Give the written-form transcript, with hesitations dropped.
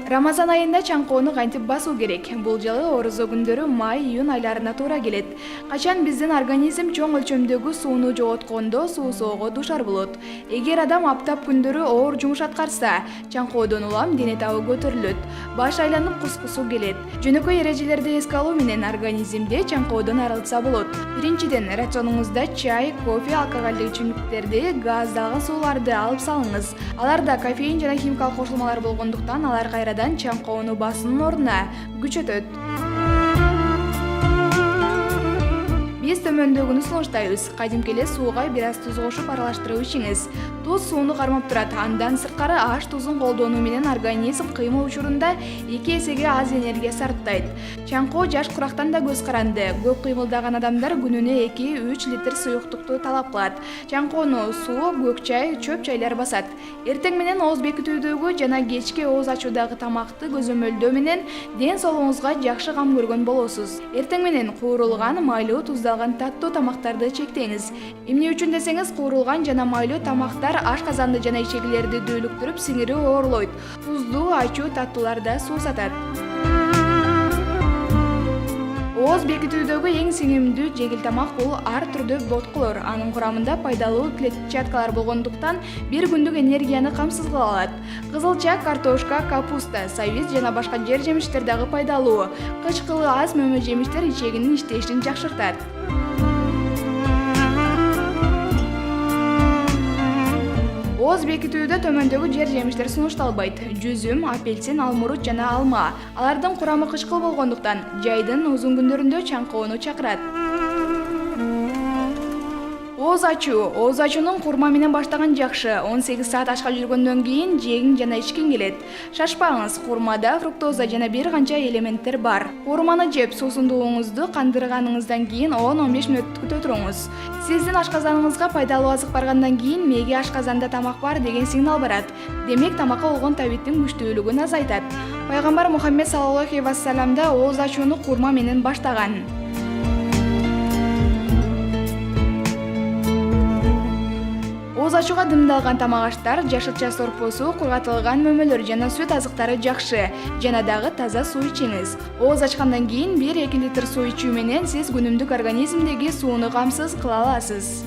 Рамазан айында чаңкоону кантип басуу керек? Бул жылы орозо күндөрү май-июнь айларына туура келет. Качан биздин организм чоң өлчөмдөгү сууну жоготкондо суу соого дуушар болот. Эгер адам аптап күндөрү оор жумуш аткарса, чаңкоодон улам дене табы көтөрүлөт, баш айланып кускусу келет. Жөнөкөй эрежелерди эске алуу менен организмди чаңкоодон арылтса болот. Биринчиден, рационуңузда чай, кофе, алкоголдук ичимдиктерди, газдалган сууларды алып салыңыз. Аларда кофеин жана химикалык кошулмалар болгондуктан алар кайрадан чаңкоону басуунун ордуна күчөтөт. Биз төмөндөгүнү сунуштайбыз. Кадимки эле сууга бир аз туз кошуп аралаштырып ичиңиз. Туз сууну кармап турат. Андан сырткары аш тузун колдонуу менен организм кыймыл учурунда 2 эсеге аз энергия сарптайт. Чаңкоо жаш курактан да көз каранды. Көп кыймылдаган адамдар күнүнө 2-3 литр суюктукту талап кылат. Чаңкоону суу, көк чай, чөп чайлар басат. Эртең менен ооз бекитүүдөгү жана кечки ооз ачуудагы тамакты көзөмөлдөө менен ден соолугуңузга жакшы кам көргөн болосуз. Эртең менен куурулган, майлуу, туздалган таттуу тамактарды чектеңиз. Эмне үчүн десеңиз, куурулган жана майлуу тамактар ашказанды жана ичегилерди дүүлүктүрүп, сиңири оорлойт. Туздуу, ачуу таттуулар да суусатат. Ооз бекитүүдөгү эң сиңимдүү жеңил тамак бул ар түрдүү боткулар. Анын курамында пайдалуу клетчаткалар болгондуктан бир күндүк энергияны камсыз кыла алат. Кызылча, картошка, капуста, сабиз жана башка жер жемиштер дагы пайдалуу. Кычкылы аз мөмө жемиштер ичегинин иштешин жакшыртат. Ооз бекитүүдө төмөндөгү жер жемиштер сунушталбайт. Жүзүм, апельсин, алмурут жана алма. Алардын курамы кычкыл болгондуктан жайдын узун күндөрүндө чаңкоону чакырат. Ооз ачуунун курма менен баштаган жакшы. 18 саат ашка жүргөндөн кийин жегиң жана ичкиң келет. Шашпаңыз, курмада фруктоза жана бир канча элементтер бар. Курманы жеп суусундугуңузду кандырганыңыздан кийин 10-15 мүнөт күтө туруңуз. Сиздин ашказаныңызга пайдалуу азык баргандан кийин мээге ашказанда тамак бар деген сигнал барат. Демек, тамакка болгон табиттин күчтүүлүгүн азайтат. Пайгамбар Мухаммед саллаллаху алейхи ва саллям да ооз ачууну курма менен баштаган. Ооз ачууга дымдалган тамак-аштар, жашылча сорпосу, кургатылган мөмөлөр жана сүт азыктары жакшы. Жана дагы таза суу ичиңиз. Ооз ачкандан кийин 1-2 литр суу ичүү менен сиз күнүмдүк организмдеги сууну камсыз кыла аласыз.